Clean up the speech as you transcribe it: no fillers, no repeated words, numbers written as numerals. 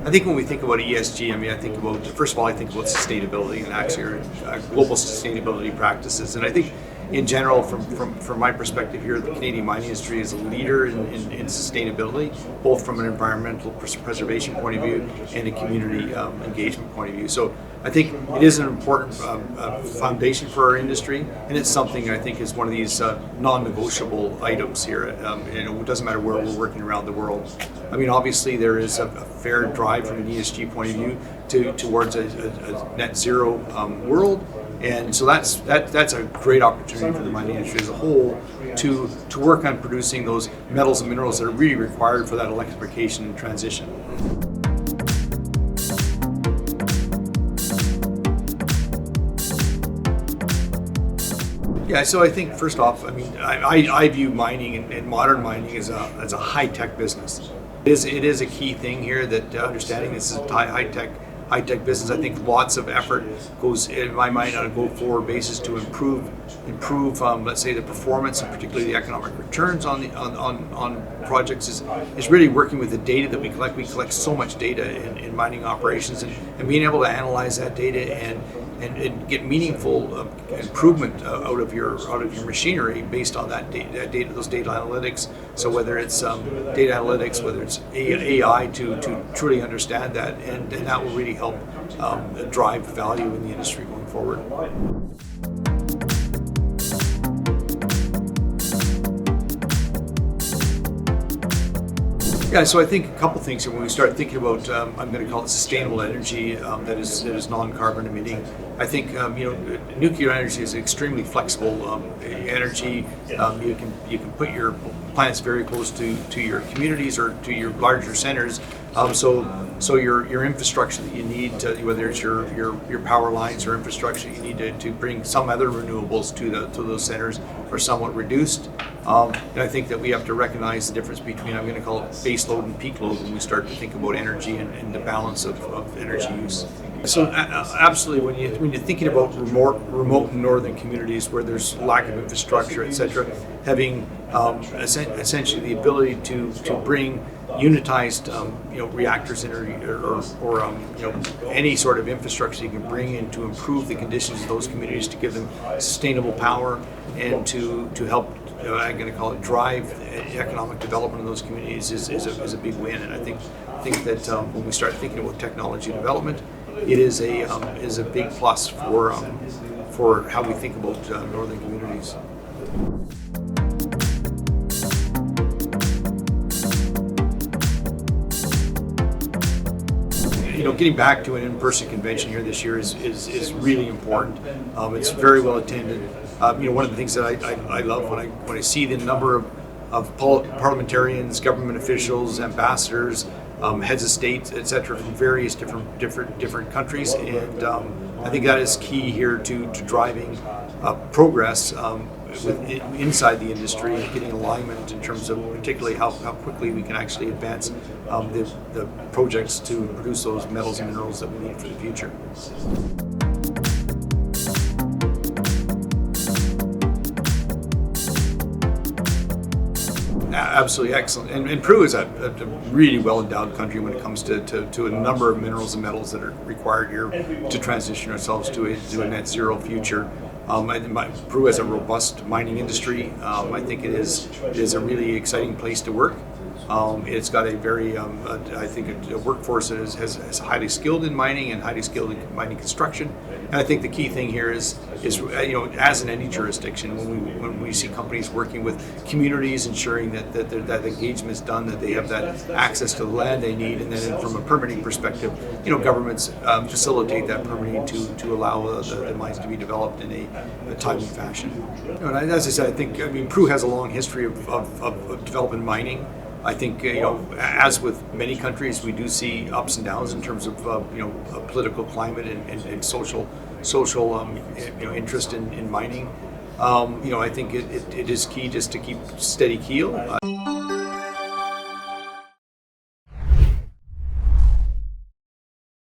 I think when we think about ESG, I mean, first of all, I think about sustainability and actually global sustainability practices. And I think in general, from my perspective here, the Canadian mining industry is a leader in sustainability, both from an environmental preservation point of view and a community engagement point of view. So I think it is an important foundation for our industry, and it's something I think is one of these non-negotiable items here. It doesn't matter where we're working around the world. I mean, obviously there is a fair drive from an ESG point of view towards a net zero world. And so that's a great opportunity for the mining industry as a whole to work on producing those metals and minerals that are really required for that electrification and transition. Yeah, so I think first off, I mean, I view mining and modern mining as a high-tech business. It is a key thing here that understanding this is a high-tech business. I think lots of effort goes, in my mind, on a go-forward basis to improve, let's say, the performance and particularly the economic returns on projects. Is really working with the data that we collect. We collect so much data in mining operations, and being able to analyze that data and get meaningful improvement out of your machinery based on that data, those data analytics. So whether it's data analytics, whether it's AI to truly understand that, and that will really help drive value in the industry going forward. Yeah, so I think a couple things here when we start thinking about, I'm going to call it sustainable energy that is non-carbon emitting. I think nuclear energy is extremely flexible energy. You can put your plants very close to your communities or to your larger centers. So your infrastructure that you need, whether it's your power lines or infrastructure you need to bring some other renewables to those centers, are somewhat reduced. And I think that we have to recognize the difference between, I'm going to call it base load and peak load, when we start to think about energy and the balance of energy use. So absolutely, when you're thinking about remote northern communities where there's lack of infrastructure, etc., having essentially the ability to bring unitized reactors in or any sort of infrastructure you can bring in to improve the conditions of those communities, to give them sustainable power and to help I'm going to call it drive economic development in those communities is a big win. And I think that when we start thinking about technology development, it is a big plus for how we think about northern communities. Getting back to an in-person convention here this year is really important. It's very well attended. One of the things that I love when I see the number of parliamentarians, government officials, ambassadors, heads of state, etc., from various different countries, and I think that is key here to driving progress inside the industry and getting alignment in terms of particularly how quickly we can actually advance the projects to produce those metals and minerals that we need for the future. Absolutely excellent. And Peru is a really well-endowed country when it comes to a number of minerals and metals that are required here to transition ourselves to a net zero future. I think Peru has a robust mining industry. I think it is a really exciting place to work. It's got a very, I think, a workforce that is highly skilled in mining and highly skilled in mining construction. And I think the key thing here is as in any jurisdiction, when we see companies working with communities, ensuring that engagement is done, that they have that access to the land they need, and then from a permitting perspective, governments facilitate that permitting to allow the mines to be developed in a timely fashion. And as I said, I think Peru has a long history of development mining. I think as with many countries, we do see ups and downs in terms of political climate and social interest in mining. I think it is key just to keep steady keel.